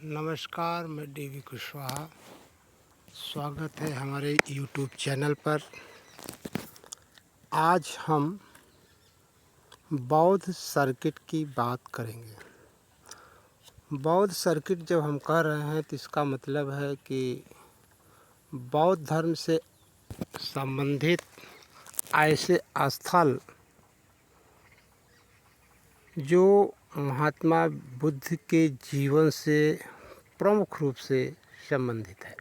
नमस्कार, मैं डीवी कुशवाहा। स्वागत है हमारे यूट्यूब चैनल पर। आज हम बौद्ध सर्किट की बात करेंगे। बौद्ध सर्किट जब हम कह रहे हैं तो इसका मतलब है कि बौद्ध धर्म से संबंधित ऐसे स्थल जो महात्मा बुद्ध के जीवन से प्रमुख रूप से संबंधित है।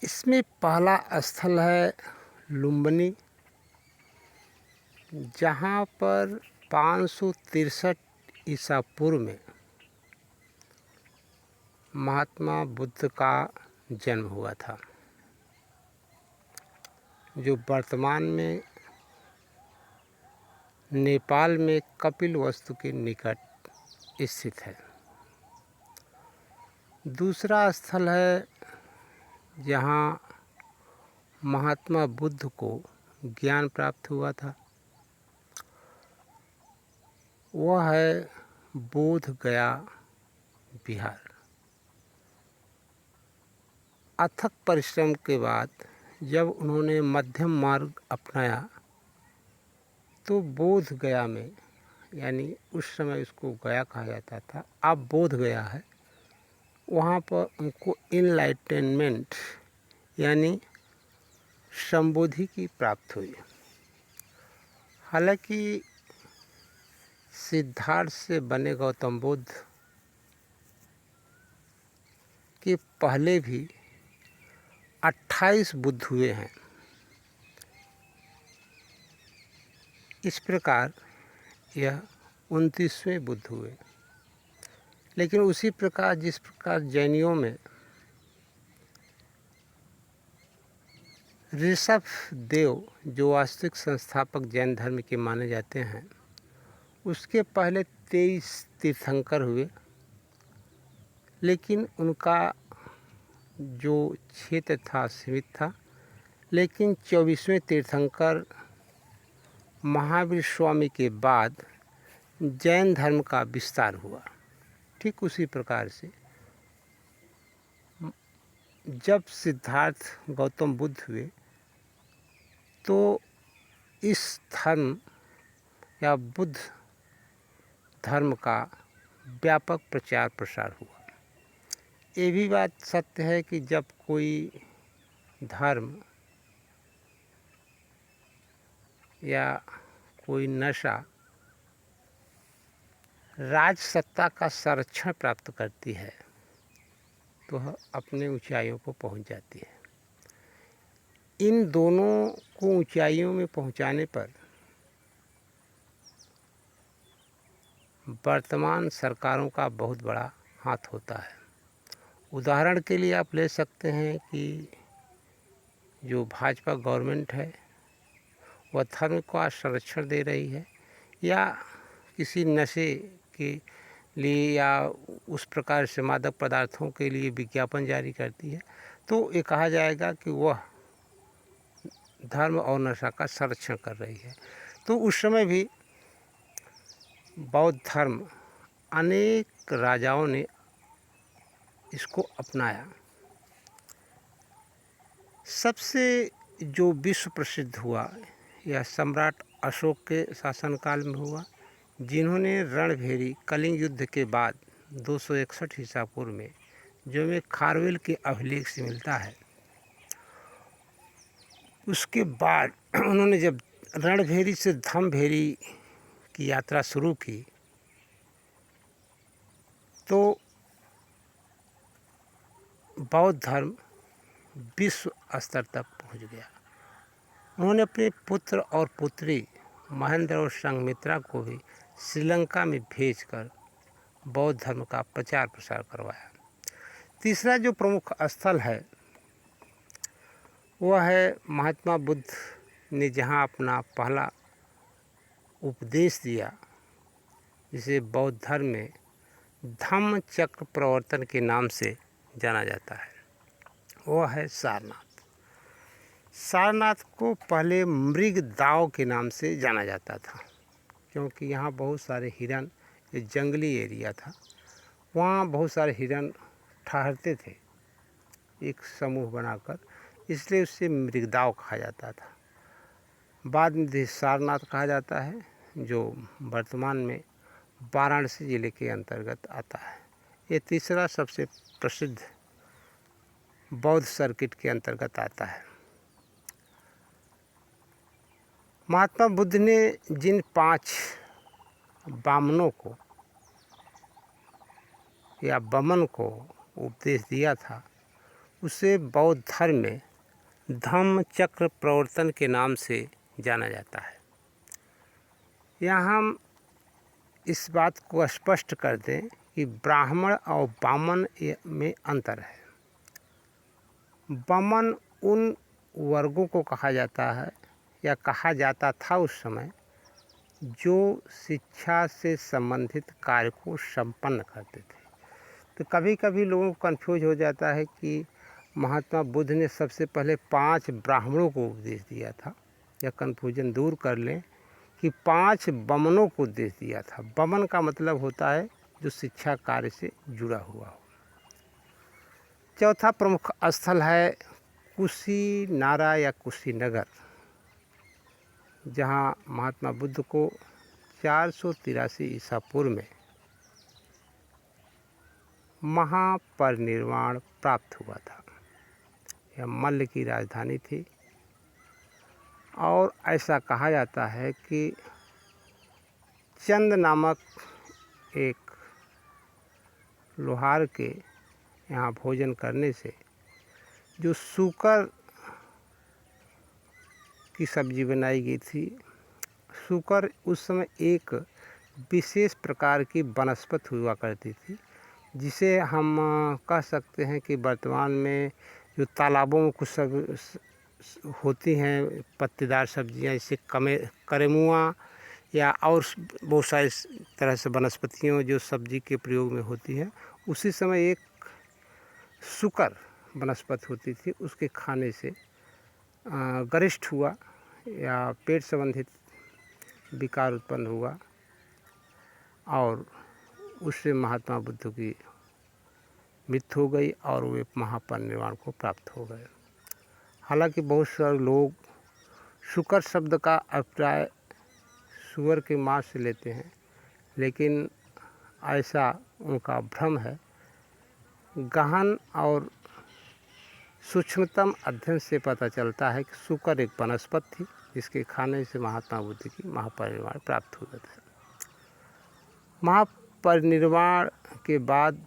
इसमें पहला स्थल है लुम्बिनी, जहाँ पर 563 ईसा पूर्व में महात्मा बुद्ध का जन्म हुआ था, जो वर्तमान में नेपाल में कपिलवस्तु के निकट स्थित है। दूसरा स्थल है जहाँ महात्मा बुद्ध को ज्ञान प्राप्त हुआ था, वह है बोध गया बिहार। अथक परिश्रम के बाद जब उन्होंने मध्यम मार्ग अपनाया तो बोध गया में, यानी उस समय उसको गया कहा जाता था, अब बोध गया है, वहाँ पर उनको इनलाइटनमेंट यानी संबोधि की प्राप्त हुई। हालांकि सिद्धार्थ से बने गौतम बुद्ध के पहले भी 28 बुद्ध हुए हैं। इस प्रकार यह 29वें बुद्ध हुए। लेकिन उसी प्रकार जिस प्रकार जैनियों में ऋषभ देव, जो वास्तविक संस्थापक जैन धर्म के माने जाते हैं, उसके पहले 23 तीर्थंकर हुए, लेकिन उनका जो क्षेत्र था सीमित था। लेकिन 24वें तीर्थंकर महावीर स्वामी के बाद जैन धर्म का विस्तार हुआ। ठीक उसी प्रकार से जब सिद्धार्थ गौतम बुद्ध हुए तो इस धर्म या बुद्ध धर्म का व्यापक प्रचार प्रसार हुआ। ये भी बात सत्य है कि जब कोई धर्म या कोई नशा राज सत्ता का संरक्षण प्राप्त करती है तो वह अपने ऊंचाइयों को पहुंच जाती है। इन दोनों को ऊंचाइयों में पहुंचाने पर वर्तमान सरकारों का बहुत बड़ा हाथ होता है। उदाहरण के लिए आप ले सकते हैं कि जो भाजपा गवर्नमेंट है वह धर्म का संरक्षण दे रही है, या किसी नशे के लिए या उस प्रकार से मादक पदार्थों के लिए विज्ञापन जारी करती है, तो ये कहा जाएगा कि वह धर्म और नशा का संरक्षण कर रही है। तो उस समय भी बौद्ध धर्म अनेक राजाओं ने इसको अपनाया। सबसे जो विश्व प्रसिद्ध हुआ यह सम्राट अशोक के शासनकाल में हुआ, जिन्होंने रणभेरी कलिंग युद्ध के बाद 261 ईसा पूर्व में, जो में खारवेल के अभिलेख से मिलता है, उसके बाद उन्होंने जब रणभेरी से धम्भेरी की यात्रा शुरू की तो बौद्ध धर्म विश्व स्तर तक पहुंच गया। उन्होंने अपने पुत्र और पुत्री महेंद्र और संघमित्रा को भी श्रीलंका में भेजकर बौद्ध धर्म का प्रचार प्रसार करवाया। तीसरा जो प्रमुख स्थल है वह है महात्मा बुद्ध ने जहाँ अपना पहला उपदेश दिया, जिसे बौद्ध धर्म में धम्म चक्र प्रवर्तन के नाम से जाना जाता है, वह है सारनाथ। सारनाथ को पहले मृग दाव के नाम से जाना जाता था, क्योंकि यहाँ बहुत सारे हिरन, ये जंगली एरिया था, वहाँ बहुत सारे हिरण ठहरते थे एक समूह बनाकर, इसलिए उससे मृगदाव कहा जाता था। बाद में सारनाथ कहा जाता है, जो वर्तमान में वाराणसी जिले के अंतर्गत आता है। ये तीसरा सबसे प्रसिद्ध बौद्ध सर्किट के अंतर्गत आता है। महात्मा बुद्ध ने जिन 5 बामनों को या बमन को उपदेश दिया था, उसे बौद्ध धर्म में धम्म चक्र प्रवर्तन के नाम से जाना जाता है। यहाँ हम इस बात को स्पष्ट कर दें कि ब्राह्मण और बामन में अंतर है। बामन उन वर्गों को कहा जाता है या कहा जाता था उस समय, जो शिक्षा से संबंधित कार्य को संपन्न करते थे। तो कभी कभी लोगों को कन्फ्यूज हो जाता है कि महात्मा बुद्ध ने सबसे पहले 5 ब्राह्मणों को उपदेश दिया था, या कन्फ्यूजन दूर कर लें कि 5 बमनों को उपदेश दिया था। बमन का मतलब होता है जो शिक्षा कार्य से जुड़ा हुआ हो। चौथा प्रमुख स्थल है कुशीनारा या कुशीनगर, जहाँ महात्मा बुद्ध को 483 ईसा पूर्व में महापरिनिर्वाण प्राप्त हुआ था। यह मल्ल की राजधानी थी, और ऐसा कहा जाता है कि चंद नामक एक लोहार के यहाँ भोजन करने से जो सूकर की सब्जी बनाई गई थी, सूकर उस समय एक विशेष प्रकार की वनस्पति हुआ करती थी, जिसे हम कह सकते हैं कि वर्तमान में जो तालाबों में कुछ सब होती हैं पत्तेदार सब्जियां, जैसे करेमुआ या और बहुत सारी तरह से वनस्पतियों जो सब्जी के प्रयोग में होती हैं, उसी समय एक सूकर वनस्पति होती थी, उसके खाने से गरिष्ठ हुआ या पेट संबंधित विकार उत्पन्न हुआ, और उससे महात्मा बुद्ध की मृत्यु हो गई और वे महापरिनिर्वाण को प्राप्त हो गए। हालांकि बहुत सारे लोग शुकर शब्द का अभिप्राय सुअर के मांस से लेते हैं, लेकिन ऐसा उनका भ्रम है। गहन और सूक्ष्मतम अध्ययन से पता चलता है कि शुकर एक वनस्पति थी, जिसके खाने से महात्मा बुद्ध की महापरिनिर्वाण प्राप्त हुआ था। महापरिनिर्वाण के बाद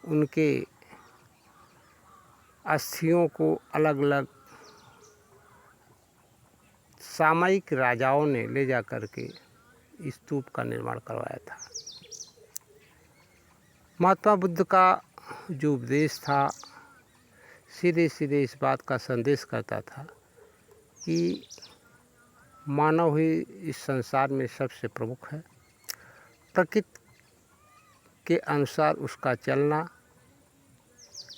उनके अस्थियों को अलग अलग सामयिक राजाओं ने ले जा कर के स्तूप का निर्माण करवाया था। महात्मा बुद्ध का जो उपदेश था, सीधे सीधे इस बात का संदेश करता था कि मानव ही इस संसार में सबसे प्रमुख है। प्रकृति के अनुसार उसका चलना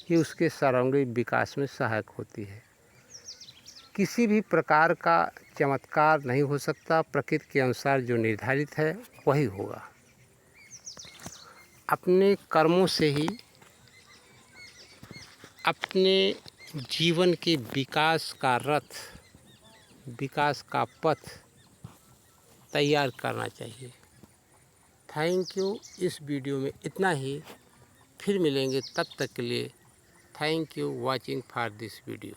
ही उसके सर्वांगीण विकास में सहायक होती है। किसी भी प्रकार का चमत्कार नहीं हो सकता, प्रकृति के अनुसार जो निर्धारित है वही होगा। अपने कर्मों से ही अपने जीवन के विकास का रथ, विकास का पथ तैयार करना चाहिए। Thank you. इस वीडियो में इतना ही, फिर मिलेंगे, तब तक के लिए thank you watching for this video.